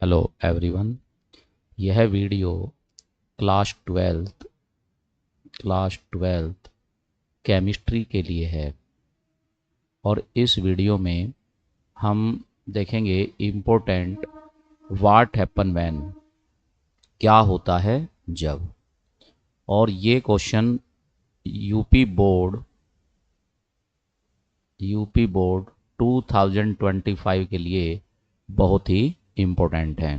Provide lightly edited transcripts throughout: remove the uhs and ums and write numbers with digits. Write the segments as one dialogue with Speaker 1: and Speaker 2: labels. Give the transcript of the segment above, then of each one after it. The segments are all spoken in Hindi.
Speaker 1: Hello everyone. यह वीडियो क्लास ट्वेल्थ केमिस्ट्री के लिए है और इस वीडियो में हम देखेंगे इम्पोर्टेंट व्हाट हैपन व्हेन, क्या होता है जब। और ये question UP board UP board 2025 के लिए बहुत ही इम्पोर्टेंट है।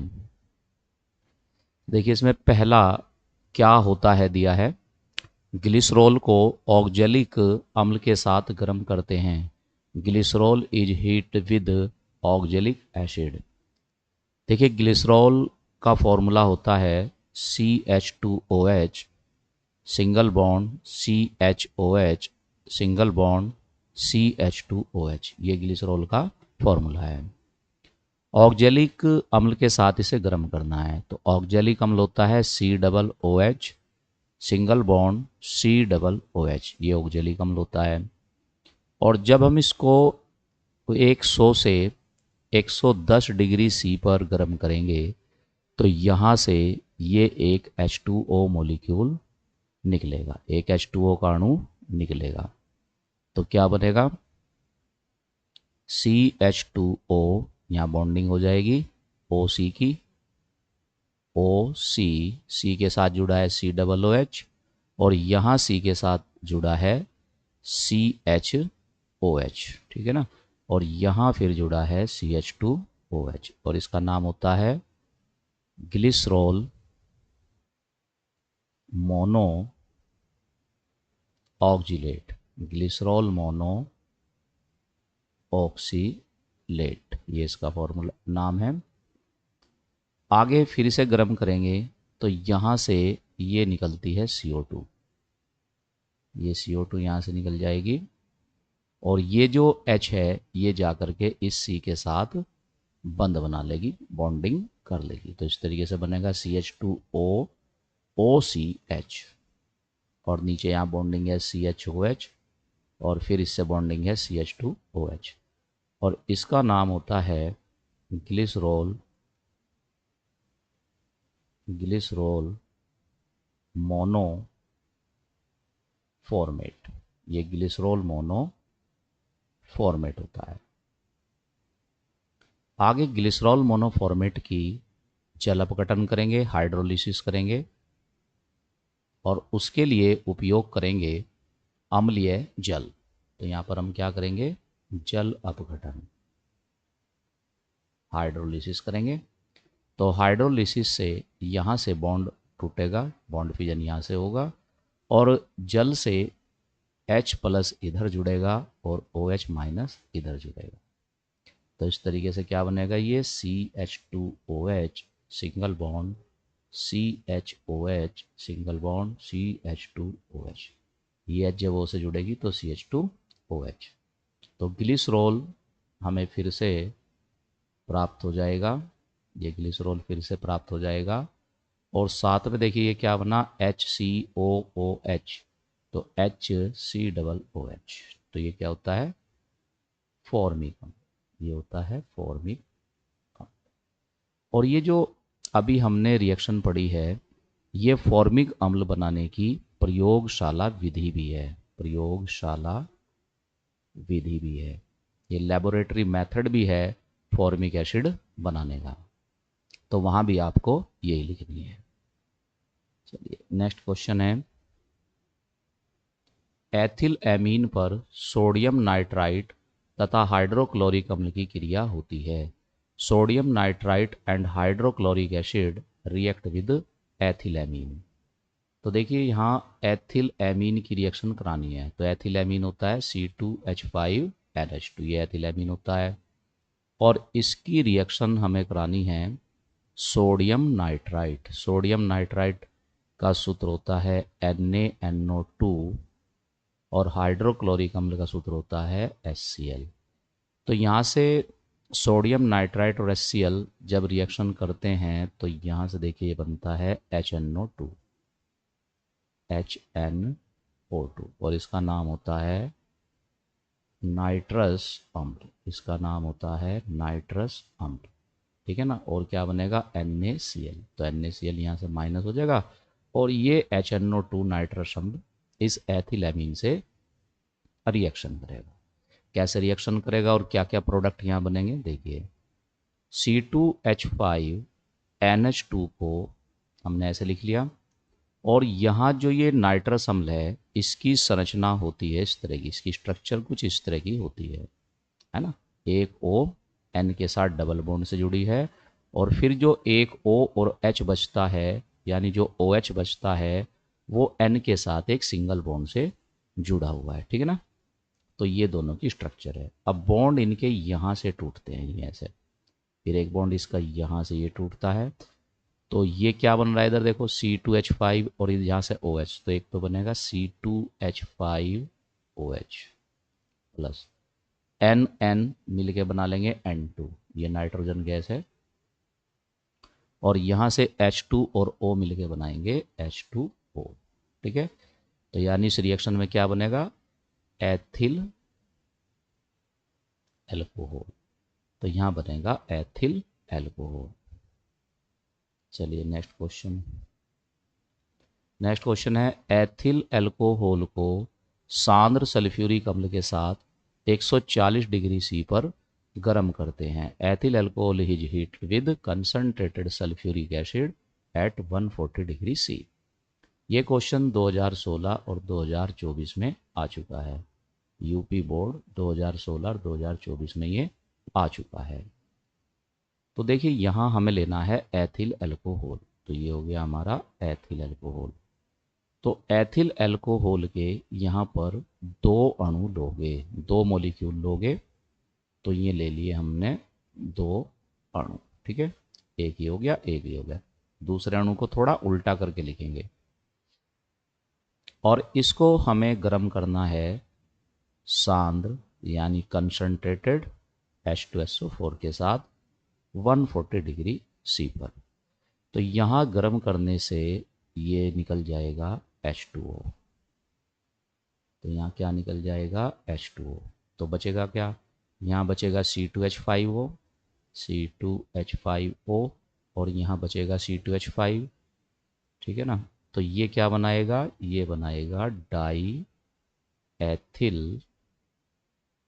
Speaker 1: देखिए इसमें पहला क्या होता है दिया है, ग्लिसरॉल को ऑक्जेलिक अम्ल के साथ गर्म करते हैं। Glycerol is heat with oxalic acid. देखिए ग्लिसरॉल का फॉर्मूला होता है CH2OH single bond CHOH single bond CH2OH। ये ग्लिसरॉल का फॉर्मूला है। ऑक्जेलिक अम्ल के साथ इसे गर्म करना है तो ऑक्जेलिक अम्ल होता है COOH सिंगल बॉन्ड COOH। ये ऑक्जेलिक अम्ल होता है। और जब हम इसको 100 से 110 डिग्री C पर गर्म करेंगे तो यहाँ से ये एक H2O मॉलिक्यूल निकलेगा, एक H2O का अणु निकलेगा। तो क्या बनेगा, CH2O, यहाँ बॉन्डिंग हो जाएगी OC की, C के साथ जुड़ा है COOH और यहाँ C के साथ जुड़ा है CHOH, ठीक है ना। और यहाँ फिर जुड़ा है CH2OH और इसका नाम होता है glycerol mono oxalate. Glycerol mono oxalate, ये इसका फॉर्मूला नाम है। आगे फिर से गर्म करेंगे तो यहाँ से ये निकलती है CO2। ये CO2 यहाँ से निकल जाएगी और ये जो H है ये जा कर के इस C के साथ बंध बना लेगी, बॉन्डिंग कर लेगी। तो इस तरीके से बनेगा CH2O OCH और नीचे यहाँ बॉन्डिंग है CHOH और फिर इससे बॉन्डिंग है CH2OH और इसका नाम होता है ग्लिसरॉल मोनो फॉर्मेट। ये ग्लिसरॉल मोनो फॉर्मेट होता है। आगे ग्लिसरॉल मोनो फॉर्मेट की जल अपघटन करेंगे, हाइड्रोलिसिस करेंगे और उसके लिए उपयोग करेंगे अम्लीय जल। तो यहाँ पर हम क्या करेंगे, जल अपघटन, हाइड्रोलिसिस करेंगे। तो हाइड्रोलिसिस से यहाँ से बॉन्ड टूटेगा, बॉन्ड फिजन यहाँ से होगा और जल से H+ इधर जुड़ेगा और OH- इधर जुड़ेगा। तो इस तरीके से क्या बनेगा, ये CH2OH single bond CHOH single bond CH2OH। ये H जब O से जुड़ेगी तो CH2OH। तो ग्लिसरॉल हमें फिर से प्राप्त हो जाएगा, ये ग्लिसरॉल फिर से प्राप्त हो जाएगा और साथ में देखिए ये क्या बना, HCOOH, तो HCOOH। तो ये क्या होता है, फॉर्मिक अम्ल, ये होता है फॉर्मिक अम्ल। और ये जो अभी हमने रिएक्शन पढ़ी है ये फॉर्मिक अम्ल बनाने की प्रयोगशाला विधि भी है, प्रयोगशाला विधि भी है। ये लेबोरेटरी मेथड भी है फॉर्मिक एसिड बनाने का। तो वहाँ भी आपको यही लिखनी है। चलिए नेक्स्ट क्वेश्चन है, एथिल एमीन पर सोडियम नाइट्राइट तथा हाइड्रोक्लोरिक अम्ल की क्रिया होती है। Sodium nitrite and hydrochloric acid react with ethyl amine. तो देखिए यहाँ एथिल एमीन की रिएक्शन करानी है तो एथिल एमीन होता है C2H5NH2, ये एथिल एमीन होता है और इसकी रिएक्शन हमें करानी है सोडियम नाइट्राइट। सोडियम नाइट्राइट का सूत्र होता है NaNO2 और हाइड्रोक्लोरिक अम्ल का सूत्र होता है HCl। तो यहाँ से सोडियम नाइट्राइट और HCl जब रिएक्शन करते हैं तो यहाँ से देखिए ये बनता है HNO2 और इसका नाम होता है नाइट्रस अम्ल, इसका नाम होता है नाइट्रस अम्ल। ठीक है ना, और क्या बनेगा NaCl, तो NaCl यहाँ से माइनस हो जाएगा और ये HNO2 नाइट्रस अम्ल इस एथिलएमीन से रिएक्शन करेगा। कैसे रिएक्शन करेगा और क्या क्या प्रोडक्ट यहाँ बनेंगे देखिए, C2H5NH2 को हमने ऐसे लिख लिया और यहाँ जो ये नाइट्रस अम्ल है इसकी संरचना होती है इस तरह की, इसकी स्ट्रक्चर कुछ इस तरह की होती है ना। एक O N के साथ डबल बॉन्ड से जुड़ी है और फिर जो एक O और H बचता है, यानी जो OH बचता है वो N के साथ एक सिंगल बॉन्ड से जुड़ा हुआ है, ठीक है ना। तो ये दोनों की स्ट्रक्चर है। अब बॉन्ड इनके यहाँ से टूटते हैं ये ऐसे, फिर एक बॉन्ड इसका यहाँ से ये टूटता है, तो ये क्या बन रहा है इधर देखो C2H5 और यहाँ से OH, तो एक तो बनेगा C2H5OH प्लस NN मिल के बना लेंगे N2, ये नाइट्रोजन गैस है, और यहाँ से H2 और O मिल के बनाएंगे H2O, ठीक है। तो यानी इस रिएक्शन में क्या बनेगा एथिल एल्कोहल, तो यहाँ बनेगा एथिल एल्कोहल। चलिए नेक्स्ट क्वेश्चन। नेक्स्ट क्वेश्चन है एथिल एल्कोहल को सांद्र सल्फ्यूरिक अम्ल के साथ 140 डिग्री सी पर गर्म करते हैं। Ethyl alcohol is heat with concentrated sulphuric acid at 140 degree C. ये क्वेश्चन 2016 और 2024 में आ चुका है, यूपी बोर्ड 2016 और 2024 में ये आ चुका है। तो देखिए यहाँ हमें लेना है एथिल एल्कोहल, तो ये हो गया हमारा एथिल एल्कोहल। तो एथिल एल्कोहल के यहाँ पर दो अणु लोगे, दो मॉलिक्यूल लोगे, तो ये ले लिए हमने दो अणु, ठीक है, एक ही हो गया एक ही हो गया। दूसरे अणु को थोड़ा उल्टा करके लिखेंगे और इसको हमें गर्म करना है सांद्र यानी कंसंट्रेटेड H2SO4 के साथ 140 डिग्री सी पर। तो यहाँ गर्म करने से ये निकल जाएगा H2O, तो यहाँ क्या निकल जाएगा H2O, तो बचेगा क्या, यहाँ बचेगा C2H5O, C2H5O और यहाँ बचेगा C2H5, ठीक है ना। तो ये क्या बनाएगा, ये बनाएगा डाई एथिल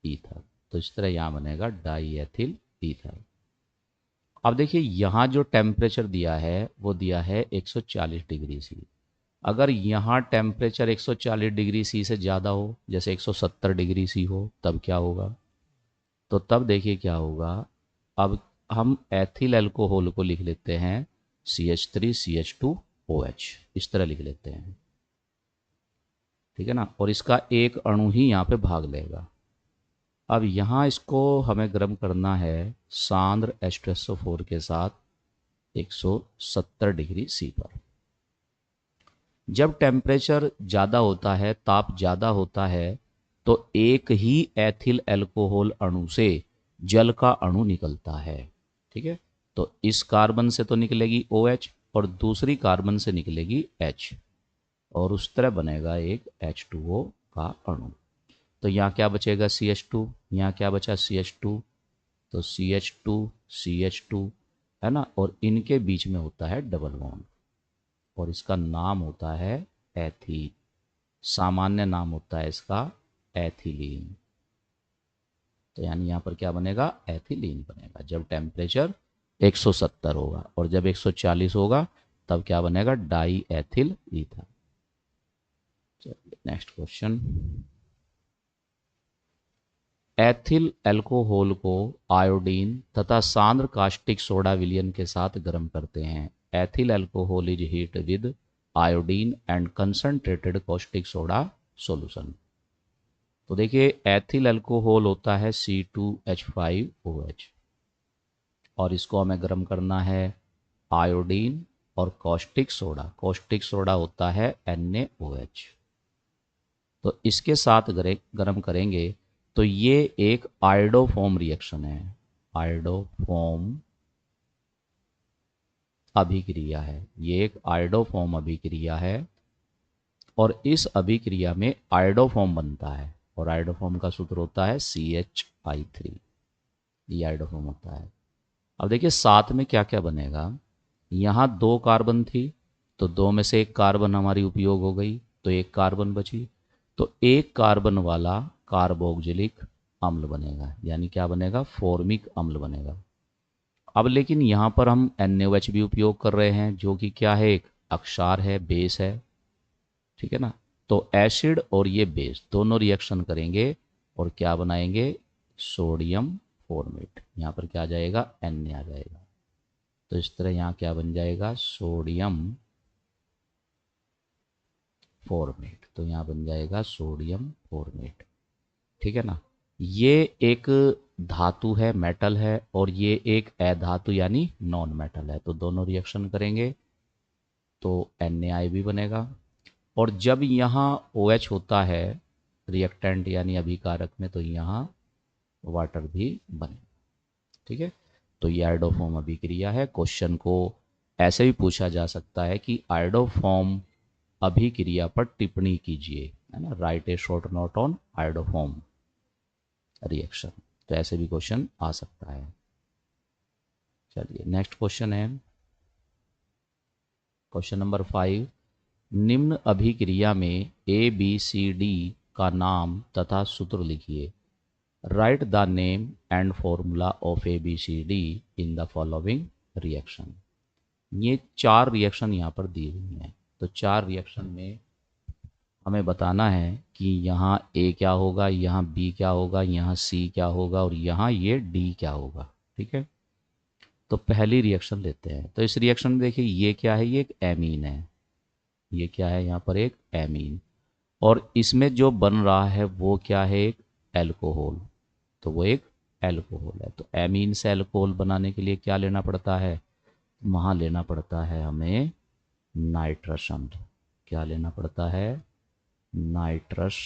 Speaker 1: ईथर, तो इस तरह यहाँ बनेगा डाई एथिल ईथर। अब देखिए यहाँ जो टेम्परेचर दिया है वो दिया है 140 डिग्री सी। अगर यहाँ टेम्परेचर 140 डिग्री सी से ज़्यादा हो, जैसे 170 डिग्री सी हो, तब क्या होगा, तो तब देखिए क्या होगा। अब हम एथिल एल्कोहल को लिख लेते हैं CH3CH2OH, इस तरह लिख लेते हैं, ठीक है ना, और इसका एक अणु ही यहाँ पे भाग लेगा। अब यहाँ इसको हमें गर्म करना है सांद्र H2SO4 के साथ 170 डिग्री सी पर। जब टेम्परेचर ज़्यादा होता है, ताप ज़्यादा होता है, तो एक ही एथिल एल्कोहल अणु से जल का अणु निकलता है, ठीक है। तो इस कार्बन से तो निकलेगी OH और दूसरी कार्बन से निकलेगी H और उस तरह बनेगा एक H2O का अणु। तो यहाँ क्या बचेगा CH2, यहाँ क्या बचा CH2, तो CH2 है ना, और इनके बीच में होता है डबल बॉन्ड और इसका नाम होता है एथी, सामान्य नाम होता है इसका एथिलीन। तो यानी यहाँ पर क्या बनेगा एथिलीन बनेगा जब टेम्परेचर 170 होगा, और जब 140 होगा तब क्या बनेगा डाई एथिल ईथर। चलिए नेक्स्ट क्वेश्चन। एथिल एल्कोहल को आयोडीन तथा सांद्र कास्टिक सोडा विलयन के साथ गर्म करते हैं। Ethyl alcohol is heat with iodine and concentrated caustic soda solution. तो देखिए एथिल एल्कोहल होता है C2H5OH और इसको हमें गर्म करना है आयोडीन और कास्टिक सोडा, कास्टिक सोडा होता है NaOH। तो इसके साथ गर्म करेंगे तो ये एक आयोडोफॉर्म रिएक्शन है, आयोडोफॉर्म अभिक्रिया है, ये एक आयोडोफॉर्म अभिक्रिया है और इस अभिक्रिया में आयोडोफॉर्म बनता है और आयोडोफॉर्म का सूत्र होता है CH3, ये आयोडोफॉर्म होता है। अब देखिए साथ में क्या क्या बनेगा। यहाँ 2 कार्बन थी तो 2 में से 1 कार्बन हमारी उपयोग हो गई तो 1 कार्बन बची, तो 1 कार्बन वाला कार्बोक्जिलिक अम्ल बनेगा, यानी क्या बनेगा, फॉर्मिक अम्ल बनेगा। अब लेकिन यहाँ पर हम NaOH भी उपयोग कर रहे हैं जो कि क्या है, एक अक्षार है, बेस है, ठीक है ना। तो एसिड और ये बेस दोनों रिएक्शन करेंगे और क्या बनाएंगे, सोडियम फॉर्मेट। यहाँ पर क्या आ जाएगा, Na आ जाएगा। तो इस तरह यहाँ क्या बन जाएगा, सोडियम फॉर्मेट। तो यहाँ बन जाएगा सोडियम फॉर्मेट, ठीक है ना। ये एक धातु है, मेटल है, और ये एक अधातु यानी नॉन मेटल है, तो दोनों रिएक्शन करेंगे तो NaI भी बनेगा। और जब यहाँ OH होता है रिएक्टेंट यानी अभिकारक में, तो यहाँ वाटर भी बनेगा, ठीक है। तो ये आयोडोफॉर्म अभिक्रिया है। क्वेश्चन को ऐसे भी पूछा जा सकता है कि आयोडोफॉर्म अभिक्रिया पर टिप्पणी कीजिए, है ना, right A short note on iodoform reaction. तो ऐसे भी क्वेश्चन आ सकता है। चलिए नेक्स्ट क्वेश्चन है क्वेश्चन नंबर 5। निम्न अभिक्रिया में ABCD का नाम तथा सूत्र लिखिए। Right the name and formula of ABCD in the following reaction. ये 4 रिएक्शन यहाँ पर दी हुई हैं, तो 4 रिएक्शन में हमें बताना है कि यहाँ A क्या होगा, यहाँ B क्या होगा, यहाँ C क्या होगा और यहाँ ये D क्या होगा, ठीक है। तो पहली रिएक्शन लेते हैं। तो इस रिएक्शन में देखिए ये क्या है, ये एक एमीन है, ये क्या है यहाँ पर, एक एमीन। और इसमें जो बन रहा है वो क्या है, एक एल्कोहल। तो वो एक एल्कोहल है। तो एमीन से एल्कोहल बनाने के लिए क्या लेना पड़ता है, वहाँ लेना पड़ता है हमें नाइट्रस अम्ल। क्या लेना पड़ता है, नाइट्रस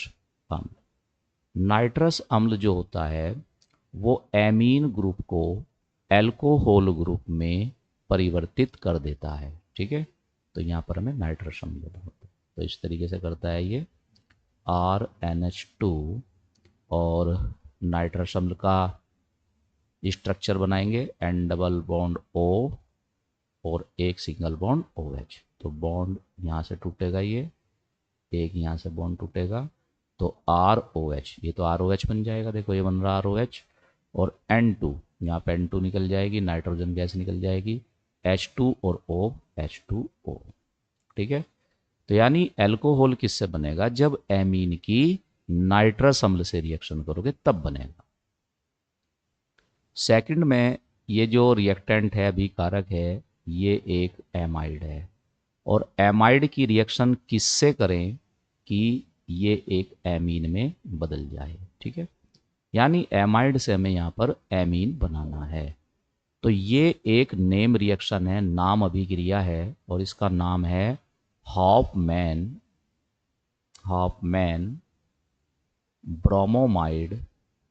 Speaker 1: अम्ल। नाइट्रस अम्ल जो होता है वो एमीन ग्रुप को एल्कोहल ग्रुप में परिवर्तित कर देता है, ठीक है। तो यहाँ पर हमें नाइट्रस अम्ल लेना होता है। तो इस तरीके से करता है ये RNH2 और नाइट्रस अम्ल का स्ट्रक्चर बनाएंगे N डबल बॉन्ड O और एक सिंगल बॉन्ड OH। तो बॉन्ड यहाँ से टूटेगा, ये एक यहाँ से बॉन्ड टूटेगा, तो ROH, ये तो ROH बन जाएगा, देखो ये बन रहा ROH। और N2, यहाँ पे N2 निकल जाएगी, नाइट्रोजन गैस निकल जाएगी, H2 और O H2O, ठीक है। तो यानी एल्कोहल किससे बनेगा, जब एमीन की नाइट्रस अम्ल से रिएक्शन करोगे तब बनेगा। सेकंड में ये जो रिएक्टेंट है, अभिकारक है, ये एक एमाइड है। और एमाइड की रिएक्शन किससे करें कि ये एक एमीन में बदल जाए, ठीक है। यानी एमाइड से हमें यहाँ पर एमीन बनाना है। तो ये एक नेम रिएक्शन है, नाम अभिक्रिया है, और इसका नाम है हॉफमैन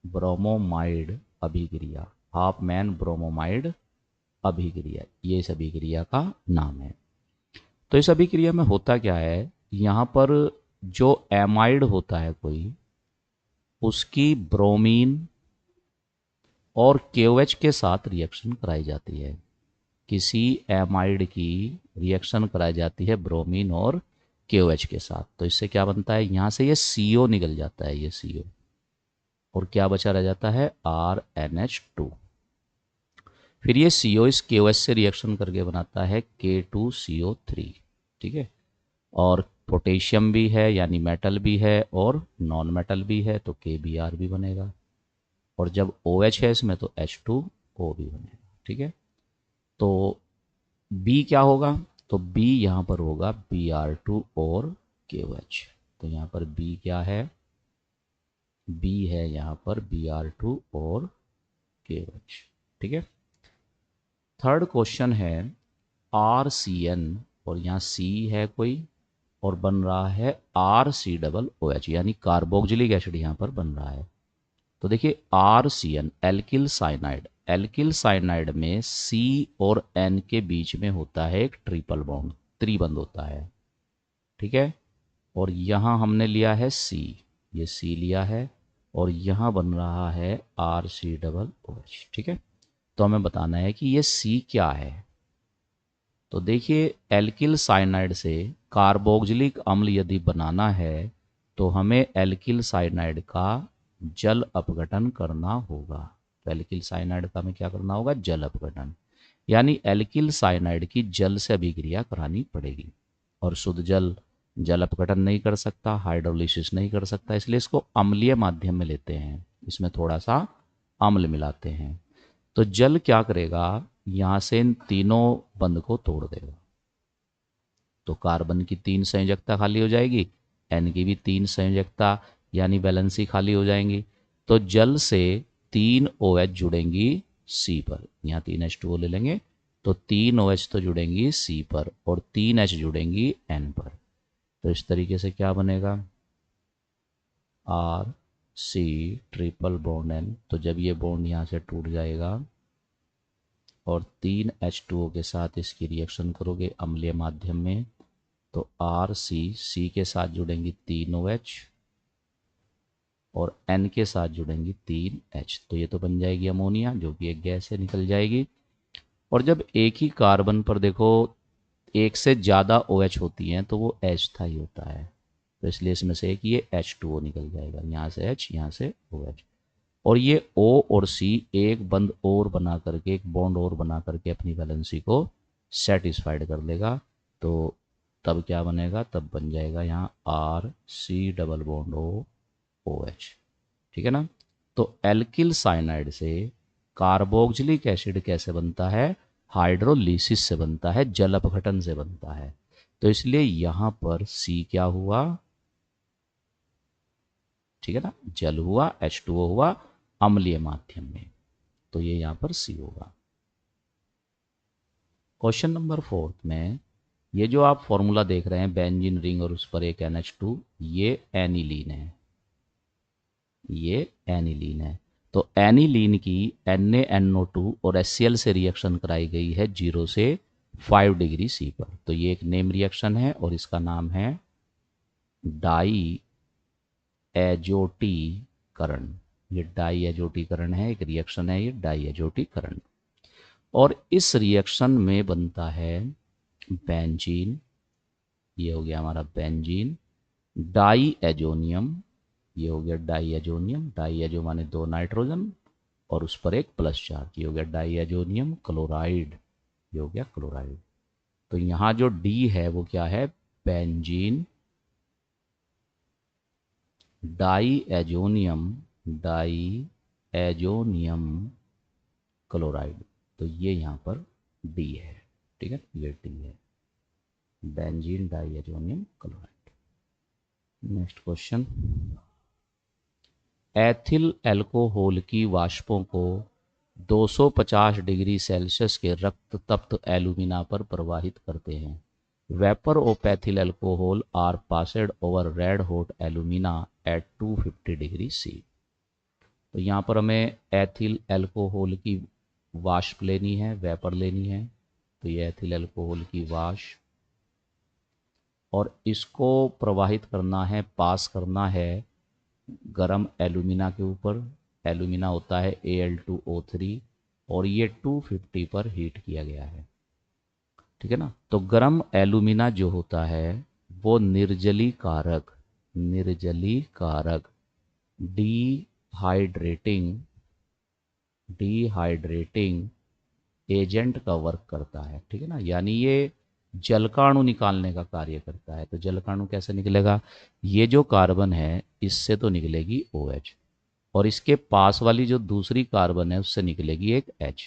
Speaker 1: ब्रोमोमाइड अभिक्रिया। हॉफमैन ब्रोमोमाइड अभिक्रिया, ये इस अभिक्रिया का नाम है। तो इस अभिक्रिया में होता क्या है, यहाँ पर जो एमाइड होता है कोई, उसकी ब्रोमीन और KOH के साथ रिएक्शन कराई जाती है। किसी एमाइड की रिएक्शन कराई जाती है ब्रोमीन और KOH के साथ। तो इससे क्या बनता है, यहाँ से ये CO निकल जाता है, ये CO, और क्या बचा रह जाता है, RNH2। फिर ये CO इस KOH से रिएक्शन करके बनाता है K2CO3, ठीक है। और पोटेशियम भी है यानी मेटल भी है और नॉन मेटल भी है, तो KBr भी बनेगा। और जब OH है इसमें तो H2O भी बनेगा, ठीक है। तो B क्या होगा, तो B यहाँ पर होगा Br2 और KOH। तो यहाँ पर B क्या है, B है यहाँ पर Br2 और KOH, ठीक है। थर्ड क्वेश्चन है RCN, और यहाँ C है कोई, और बन रहा है RC OH, यानी कार्बोक्जिलिक एसिड यहाँ पर बन रहा है। तो देखिए RCN एल्किल साइनाइड में C और N के बीच में होता है एक ट्रिपल बॉन्ड, त्रिबंध होता है, ठीक है। और यहाँ हमने लिया है C, ये C लिया है, और यहाँ बन रहा है RC OH, ठीक है। तो हमें बताना है कि ये C क्या है। तो देखिए, एल्किल साइनाइड से कार्बोक्जिलिक अम्ल यदि बनाना है तो हमें एल्किल साइनाइड का जल अपघटन करना होगा। तो एल्किल साइनाइड का हमें क्या करना होगा? जल अपघटन, यानी एल्किल साइनाइड की जल से अभिक्रिया करानी पड़ेगी। और शुद्ध जल जल अपघटन नहीं कर सकता, हाइड्रोलिसिस नहीं कर सकता, इसलिए इसको अम्लीय माध्यम में लेते हैं, इसमें थोड़ा सा अम्ल मिलाते हैं। तो जल क्या करेगा? यहाँ से इन तीनों बंध को तोड़ देगा। तो कार्बन की 3 संयोजकता खाली हो जाएगी, एन की भी 3 संयोजकता यानी वैलेंसी खाली हो जाएंगी। तो जल से 3 OH जुड़ेंगी C पर, यहाँ 3 H2O ले लेंगे तो 3 OH तो जुड़ेंगी C पर और 3 H जुड़ेंगी N पर। तो इस तरीके से क्या बनेगा? R C triple bond N। तो जब ये बॉन्ड यहाँ से टूट जाएगा और 3 H2O के साथ इसकी रिएक्शन करोगे अम्लीय माध्यम में, तो C के साथ जुड़ेंगी 3 OH और N के साथ जुड़ेंगी 3 H। तो ये तो बन जाएगी अमोनिया, जो कि एक गैस से निकल जाएगी। और जब एक ही कार्बन पर देखो एक से ज़्यादा OH होती हैं तो वो H था ही होता है, तो इसलिए इसमें से एक ये H2O निकल जाएगा, यहाँ से H यहाँ से OH। और ये O और C एक बंद और बना करके, एक बॉन्ड और बना करके अपनी वैलेंसी को सेटिस्फाइड कर लेगा। तो तब क्या बनेगा? तब बन जाएगा यहाँ RC डबल बॉन्ड OH। ठीक है ना? तो एल्किल साइनाइड से कार्बोक्जिलिक एसिड कैसे बनता है? हाइड्रोलिसिस से बनता है, जल अपघटन से बनता है। तो इसलिए यहाँ पर C क्या हुआ? ठीक है ना, जल हुआ, H2O हुआ अम्लीय माध्यम में, तो ये यहाँ पर C होगा। क्वेश्चन नंबर 4 में ये जो आप फॉर्मूला देख रहे हैं बेंजीन रिंग और उस पर एक NH2, ये एनिलीन है, ये एनिलीन है। तो एनिलीन की NaNO2 और HCl से रिएक्शन कराई गई है 0 से 5 डिग्री C पर। तो ये एक नेम रिएक्शन है और इसका नाम है डाई एजोटीकरण। ये डाई एजोटीकरण है, एक रिएक्शन है ये डाई एजोटीकरण। और इस रिएक्शन में बनता है बेंजीन, ये हो गया हमारा बेंजीन, डाई एजोनियम, ये हो गया डाई एजोनियम, डाई एजो माने 2 नाइट्रोजन और उस पर एक प्लस चार्ज, ये हो गया डाई एजोनियम क्लोराइड, ये हो गया क्लोराइड। तो यहाँ जो D है वो क्या है? Benzene diazonium chloride. तो ये यहाँ पर D है। ठीक है, ये D है, benzene diazonium chloride. Next question, ethyl alcohol की वाष्पों को 250 डिग्री सेल्सियस के रक्त तप्त एल्यूमिना पर प्रवाहित करते हैं। Vapour of ethyl alcohol are passed over red hot alumina at 250 degree C। तो यहाँ पर हमें एथिल अल्कोहल की वाष्प लेनी है, वेपर लेनी है। तो ये एथिल अल्कोहल की वाष्प, और इसको प्रवाहित करना है, पास करना है गरम एल्यूमिना के ऊपर। एल्यूमिना होता है Al2O3 और ये 250 पर हीट किया गया है। ठीक है ना? तो गरम एल्यूमिना जो होता है वो निर्जलीकारक डिहाइड्रेटिंग एजेंट का वर्क करता है। ठीक है ना, यानी ये जलकाणु निकालने का कार्य करता है। तो जलकाणु कैसे निकलेगा? ये जो कार्बन है इससे तो निकलेगी OH और इसके पास वाली जो दूसरी कार्बन है उससे निकलेगी एक H।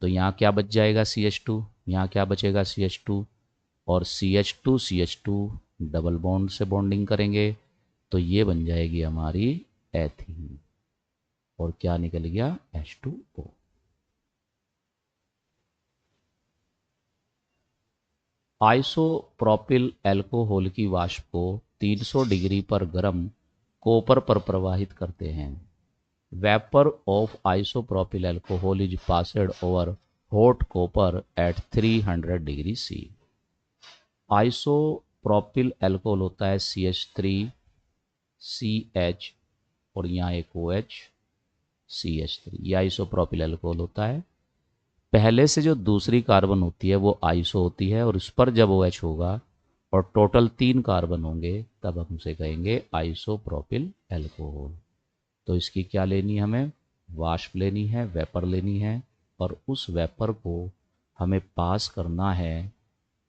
Speaker 1: तो यहाँ क्या बच जाएगा? CH2, यहाँ क्या बचेगा? CH2 और CH2 डबल बॉन्ड से बॉन्डिंग करेंगे तो ये बन जाएगी हमारी एथीन, और क्या निकल गया? H2O। आइसोप्रोपिल अल्कोहल की वाष्प को 300 डिग्री पर गर्म कोपर पर प्रवाहित करते हैं। Vapour of isopropyl alcohol is passed over hot copper at 300 degree C। Isopropyl alcohol होता है CH3CH और यहाँ एक OH CH3, यह आइसोप्रोपिल अल्कोहल होता है। पहले से जो दूसरी कार्बन होती है वो आइसो होती है, और उस पर जब OH होगा और टोटल 3 कार्बन होंगे तब हम उसे कहेंगे आइसोप्रोपिल एल्कोहल। तो इसकी क्या लेनी है, हमें वाष्प लेनी है, वेपर लेनी है, और उस वेपर को हमें पास करना है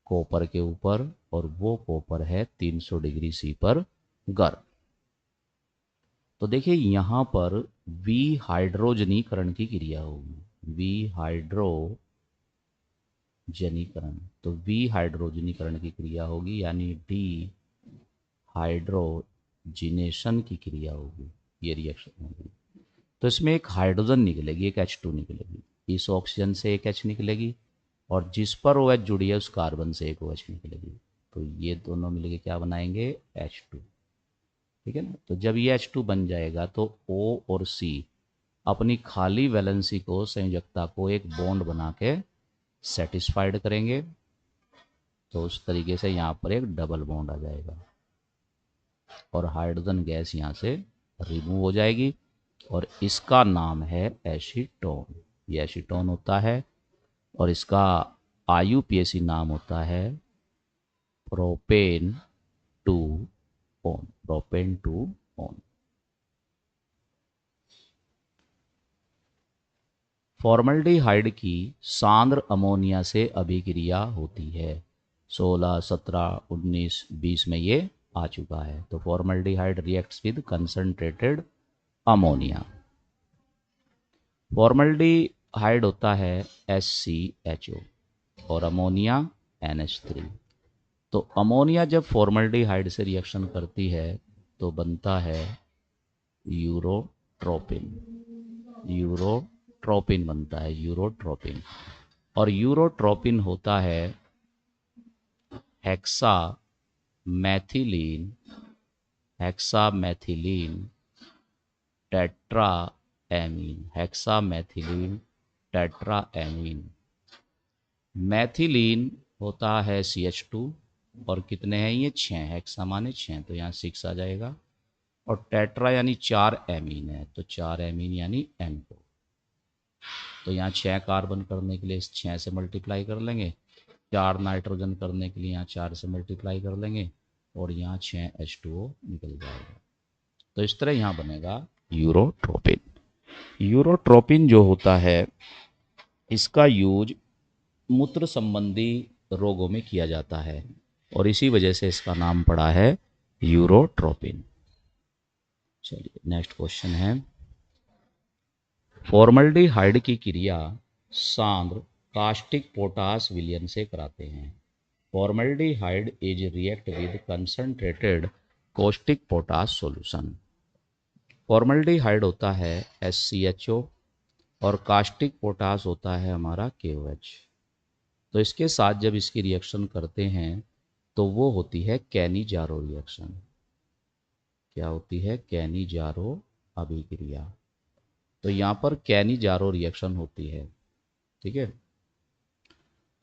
Speaker 1: कॉपर के ऊपर, और वो कॉपर है 300 डिग्री सी पर गर्म। तो देखिए यहाँ पर विहाइड्रोजनीकरण की क्रिया होगी, विहाइड्रोजनीकरण। तो विहाइड्रोजनीकरण की क्रिया होगी, यानी डी हाइड्रोजिनेशन की क्रिया होगी, ये रिएक्शन होगी। तो इसमें एक हाइड्रोजन निकलेगी, एक H2 निकलेगी, इस ऑक्सीजन से एक H निकलेगी, और जिस पर OH जुड़ी है उस कार्बन से एक OH निकलेगी। तो ये दोनों मिलके क्या बनाएंगे, H2। ठीक है ना। तो जब ये H2 बन जाएगा तो O और C अपनी खाली वैलेंसी को, संयोजकता को एक बॉन्ड बना के सेटिस्फाइड करेंगे। तो उस तरीके से यहाँ पर एक डबल बॉन्ड आ जाएगा और हाइड्रोजन गैस यहाँ से रिमूव हो जाएगी, और इसका नाम है एसीटोन। ये एसीटोन होता है, और इसका IUPAC नाम होता है propane two own, propane two own. Formaldehyde की सांद्र अमोनिया से अभिक्रिया होती है। 16, 17, 19, 20 में ये आ चुका है। तो formaldehyde reacts with concentrated ammonia. Formaldehyde होता है SCHO और अमोनिया NH3। तो अमोनिया जब फॉर्मल्डिहाइड से रिएक्शन करती है तो बनता है यूरोट्रोपिन, यूरोट्रोपिन बनता है, यूरोट्रोपिन। और यूरोट्रोपिन होता है hexa मैथिलीन, hexa मैथिलीन tetra amine, hexa मैथिलीन tetra amine. मैथिलीन होता है CH2, और कितने हैं ये 6, हेक्सा माने 6, तो यहाँ 6 आ जाएगा। और टेट्रा यानी 4 एमीन है, तो 4 एमीन यानी N2। तो यहाँ 6 कार्बन करने के लिए इस 6 से मल्टीप्लाई कर लेंगे, 4 नाइट्रोजन करने के लिए यहाँ 4 से मल्टीप्लाई कर लेंगे, और यहाँ 6 H2O निकल जाएगा। तो इस तरह यहाँ बनेगा यूरोट्रोपिन। यूरोट्रोपिन जो होता है इसका यूज मूत्र संबंधी रोगों में किया जाता है, और इसी वजह से इसका नाम पड़ा है यूरोट्रोपिन। चलिए नेक्स्ट क्वेश्चन है, फॉर्मल्डिहाइड की क्रिया सांद्र कास्टिक पोटास विलयन से कराते हैं। Formaldehyde is react with concentrated caustic potash solution. Formaldehyde होता है SCHO, और कास्टिक पोटास होता है हमारा KOH। तो इसके साथ जब इसकी रिएक्शन करते हैं तो वो होती है कैनी-जारो रिएक्शन। क्या होती है, कैनी-जारो अभिक्रिया। तो यहाँ पर कैनी-जारो रिएक्शन होती है, ठीक है।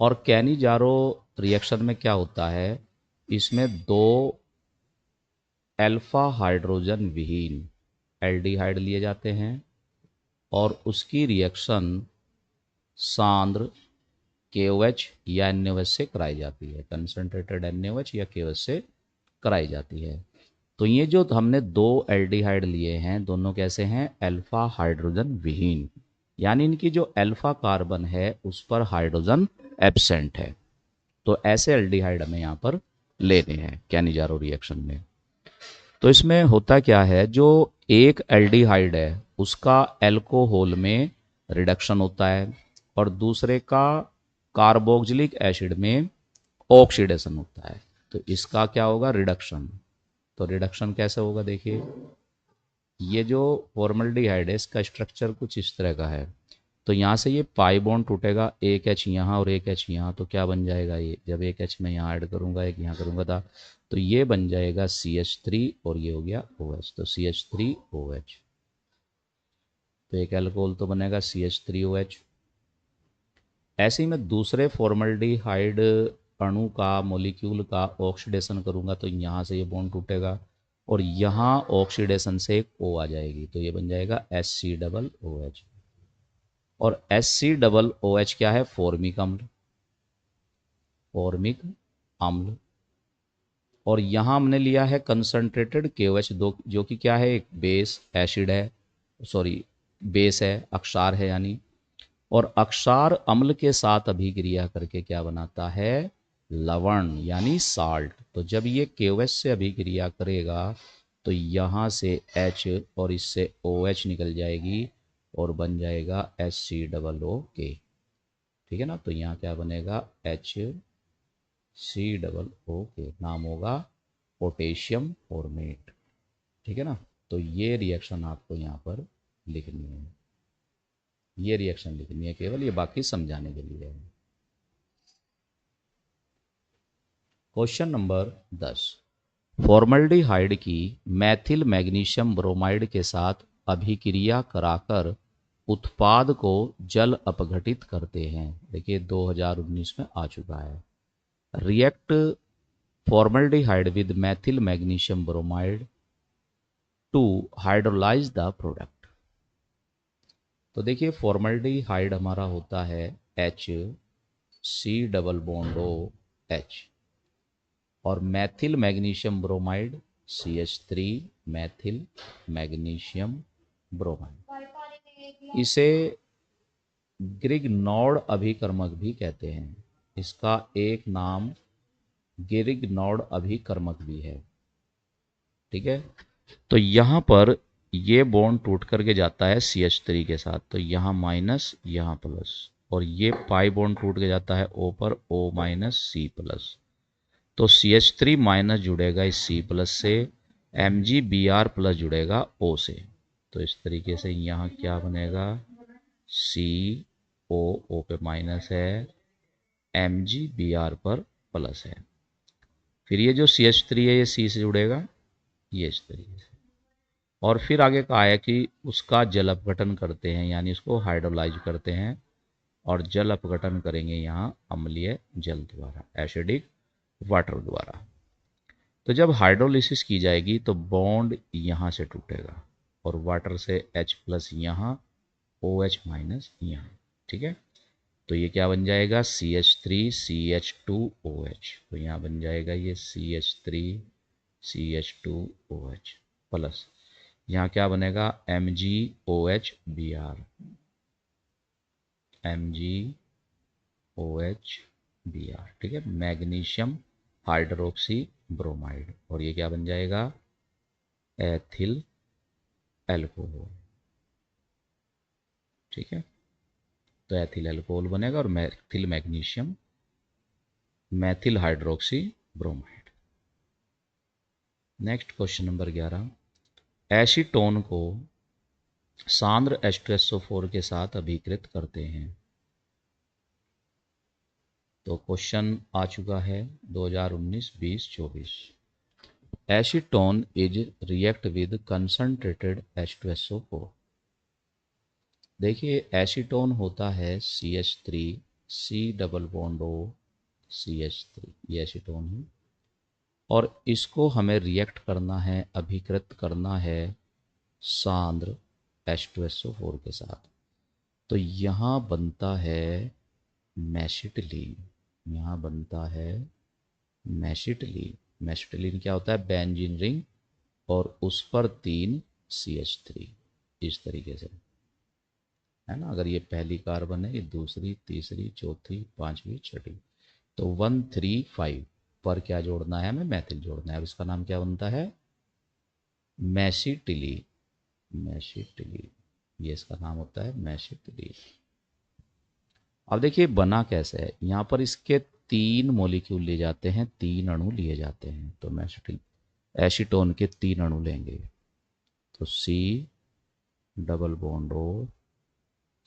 Speaker 1: और कैनी-जारो रिएक्शन में क्या होता है, इसमें 2 अल्फा हाइड्रोजन विहीन एल्डिहाइड लिए जाते हैं, और उसकी रिएक्शन सांद्र KOH या NaOH से कराई जाती है, कंसंट्रेटेड NaOH या KOH से कराई जाती है। तो ये जो हमने 2 एल्डिहाइड लिए हैं, दोनों कैसे हैं, अल्फा हाइड्रोजन विहीन, यानी इनकी जो अल्फा कार्बन है उस पर हाइड्रोजन एब्सेंट है। तो ऐसे एल्डिहाइड हमें यहाँ पर लेने हैं कैनी-जारो रिएक्शन में। तो इसमें होता क्या है, जो एक एल्डिहाइड है उसका अल्कोहल में रिडक्शन होता है, और दूसरे का कार्बोक्सिलिक एसिड में ऑक्सीडेशन होता है। तो इसका क्या होगा, रिडक्शन। तो रिडक्शन कैसे होगा, देखिए ये जो फॉर्मल्डिहाइड है इसका स्ट्रक्चर कुछ इस तरह का है। तो यहाँ से ये पाई बॉन्ड टूटेगा, एक H यहाँ और एक H यहाँ, तो क्या बन जाएगा, ये जब एक H मैं यहाँ ऐड करूँगा, एक यहाँ करूँगा था, तो ये बन जाएगा CH3, और ये हो गया OH, तो CH3OH। तो एक अल्कोहल तो बनेगा CH3OH। ऐसे ही मैं दूसरे फॉर्मल्डिहाइड अणु का, मॉलिक्यूल का ऑक्सीडेशन करूँगा, तो यहाँ से ये बॉन्ड टूटेगा, और यहाँ ऑक्सीडेशन से एक O आ जाएगी, तो ये बन जाएगा HCOOH। और HC क्या है? फॉर्मिक अम्ल, फॉर्मिक अम्ल। और यहाँ हमने लिया है कंसंट्रेटेड KOH दो, जो कि क्या है? एक बेस एसिड है, सॉरी बेस है, अक्षार है यानी। और अक्षार अम्ल के साथ अभिक्रिया करके क्या बनाता है? लवण यानी साल्ट। तो जब ये KOH से अभिक्रिया करेगा तो यहाँ से H और इससे OH निकल जाएगी और बन जाएगा HCOO। ठीक है ना? तो यहाँ क्या बनेगा? HCOO, नाम होगा पोटेशियम फॉर्मेट। ठीक है ना? तो ये रिएक्शन आपको यहाँ पर लिखनी है, ये रिएक्शन लिखनी है केवल, ये बाकी समझाने के लिए है। क्वेश्चन नंबर 10, फॉर्मल्डिहाइड की मैथिल मैग्नीशियम ब्रोमाइड के साथ अभिक्रिया कराकर उत्पाद को जल अपघटित करते हैं। देखिए 2019 में आ चुका है। React formaldehyde with methyl magnesium bromide to hydrolyse the product. तो देखिए फॉर्मल्डिहाइड हमारा होता है HC+H, और methyl magnesium bromide CH3 methyl magnesium bromide. इसे ग्रिग्नॉर्ड अभिकर्मक भी कहते हैं। इसका एक नाम ग्रिग्नॉर्ड अभिकर्मक भी है। ठीक है? तो यहाँ पर ये बॉन्ड टूट करके जाता है CH3 के साथ, तो यहाँ माइनस यहाँ प्लस, और ये पाई बॉन्ड टूट के जाता है O पर, O-C+। तो CH3 माइनस जुड़ेगा इस C+ से, MgBr+ जुड़ेगा O से। तो इस तरीके से यहाँ क्या बनेगा? CO पे माइनस है, MgBr पर प्लस है। फिर ये जो CH3 है ये C से जुड़ेगा, ये इस तरीके से। और फिर आगे कहा है कि उसका जल अपघटन करते हैं, यानी इसको हाइड्रोलाइज करते हैं, और जल अपघटन करेंगे यहाँ अम्लीय जल द्वारा, एसिडिक वाटर द्वारा। तो जब हाइड्रोलिसिस की जाएगी तो बॉन्ड यहाँ से टूटेगा और वाटर से H+ यहाँ, OH- यहाँ। ठीक है? तो ये क्या बन जाएगा? CH3CH2OH। तो यहाँ बन जाएगा ये CH3CH2OH प्लस, यहाँ क्या बनेगा? MgOH-Br, MgOH-Br। ठीक है? Magnesium hydroxy bromide. और ये क्या बन जाएगा? Ethyl alcohol. ठीक है? तो एथिल एल्कोहल बनेगा और methyl magnesium, Maithil hydroxy bromide. Next question number 11, acetone को सांद्र H2SO4 के साथ अभिकृत करते हैं। तो क्वेश्चन आ चुका है 2019-20-24। Acetone is react with concentrated H2SO4। देखिए एसीटोन होता है CH3 C+O CH3, ये एसीटोन है, और इसको हमें रिएक्ट करना है, अभिकृत करना है सांद्र H2SO4 के साथ। तो यहाँ बनता है मैसिटिलीन, यहाँ बनता है मैसिटिलीन। मैसिटिलीन क्या होता है? बेंजीन रिंग और उस पर 3 CH3, इस तरीके से, है ना? अगर ये पहली कार्बन है, ये दूसरी, तीसरी, चौथी, पांचवी, छठी, तो 1 3 5 पर क्या जोड़ना है? हमें मैथिल जोड़ना है, और इसका नाम क्या बनता है? मैसिटिलीन। मैसिटिलीन, ये इसका नाम होता है मैसिटिलीन। अब देखिए बना कैसे है, यहाँ पर इसके 3 मॉलिक्यूल लिए जाते हैं, 3 अणु लिए जाते हैं। तो मैसिटिल एसीटोन के 3 अणु लेंगे, तो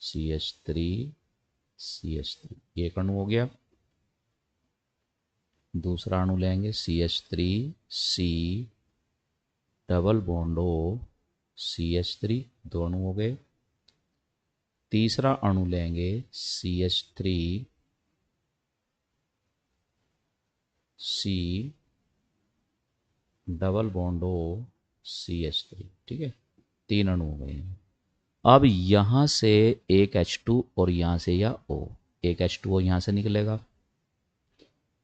Speaker 1: C+O CH3 एक अणु हो गया। दूसरा अणु लेंगे CH3C+O CH3, दो अणु हो गए। तीसरा अणु लेंगे CH3C+O CH3। ठीक है? 3 अणु हो गए हैं। अब यहाँ से एक H2 और यहाँ से या O, एक H2O यहाँ से निकलेगा,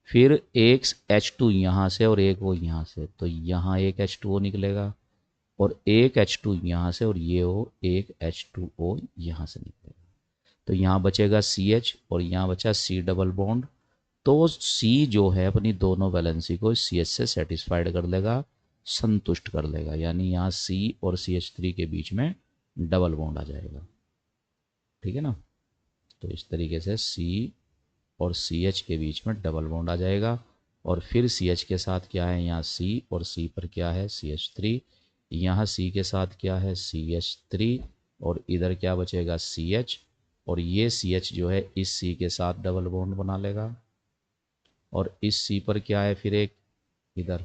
Speaker 1: फिर एक H2 यहाँ से और एक O यहाँ से, तो यहाँ एक H2O निकलेगा और एक H2 यहाँ से और ये O, एक H2O यहाँ से निकलेगा। तो यहाँ बचेगा CH और यहाँ बचा C डबल बॉन्ड। तो C जो है अपनी दोनों वैलेंसी को CH से सेटिस्फाइड कर लेगा, संतुष्ट कर लेगा, यानी यहाँ C और CH3 के बीच में डबल बॉन्ड आ जाएगा। ठीक है ना। तो इस तरीके से C और CH के बीच में डबल बॉन्ड आ जाएगा। और फिर CH के साथ क्या है, यहाँ C और C पर क्या है, CH3, यहाँ C के साथ क्या है, CH3, और इधर क्या बचेगा, CH, और ये CH जो है इस C के साथ डबल बॉन्ड बना लेगा। और इस C पर क्या है, फिर एक इधर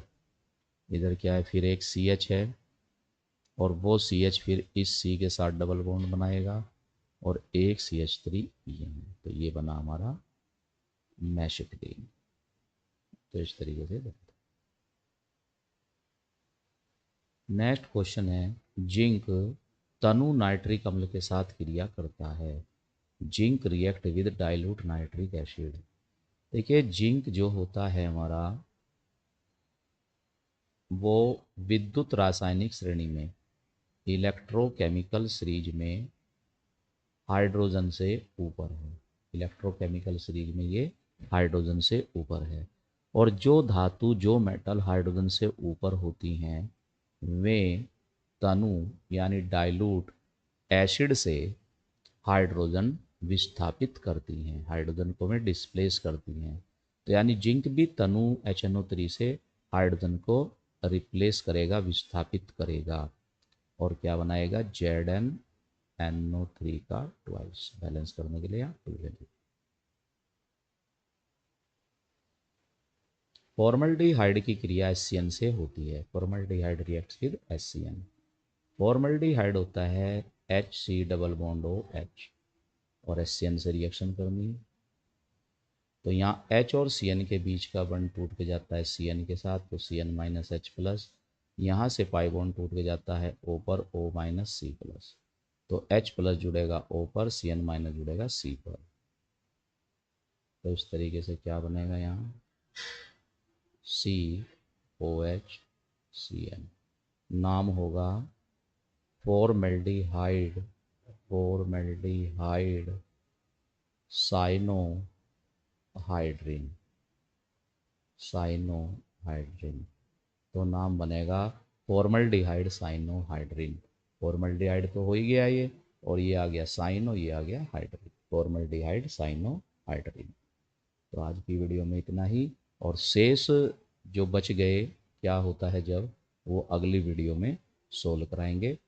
Speaker 1: इधर क्या है, फिर एक CH है, और वो CH फिर इस C के साथ डबल बॉन्ड बनाएगा, और एक CH3 ये है। तो ये बना हमारा मैशेट ग्रीन। तो इस तरीके से बनता है। नेक्स्ट क्वेश्चन है, जिंक तनु नाइट्रिक अम्ल के साथ क्रिया करता है। Zinc react with dilute nitric acid. देखिए जिंक जो होता है हमारा, वो विद्युत रासायनिक श्रेणी में, इलेक्ट्रोकेमिकल सीरीज में हाइड्रोजन से ऊपर है। इलेक्ट्रोकेमिकल सीरीज में ये हाइड्रोजन से ऊपर है। और जो धातु, जो मेटल हाइड्रोजन से ऊपर होती हैं, वे तनु यानी डाइल्यूट एसिड से हाइड्रोजन विस्थापित करती हैं, हाइड्रोजन को में डिस्प्लेस करती हैं। तो यानी जिंक भी तनु HNO3 से हाइड्रोजन को रिप्लेस करेगा, विस्थापित करेगा, और क्या बनाएगा, ZnNO3 का ट्वाइस, बैलेंस करने के लिए यहाँ 2 वैल्यू। फॉर्मल्डिहाइड की क्रिया HCN से होती है। Formaldehyde reacts with HCN। Formaldehyde होता है HC डबल बॉन्ड OH, और HCN से रिएक्शन करनी है। तो यहाँ H और Cn के बीच का बॉन्ड टूट के जाता है Cn के साथ, तो Cn माइनस H प्लस, यहाँ से पाई बॉन्ड टूट के जाता है O पर, O माइनस C प्लस, तो H प्लस जुड़ेगा O पर, Cn माइनस जुड़ेगा C पर। तो इस तरीके से क्या बनेगा, यहाँ COH Cn, नाम होगा फॉर्मेल्डिहाइड, फॉर्मेल्डिहाइड साइनोहाइड्रिन, साइनोहाइड्रिन। तो नाम बनेगा फॉर्मल्डिहाइड साइनोहाइड्रिन। फॉर्मल्डिहाइड तो हो ही गया ये, और ये आ गया साइनो, ये आ गया हाइड्रिन, फॉर्मल्डिहाइड साइनोहाइड्रिन। तो आज की वीडियो में इतना ही, और शेष जो बच गए क्या होता है जब, वो अगली वीडियो में सोल्व कराएंगे।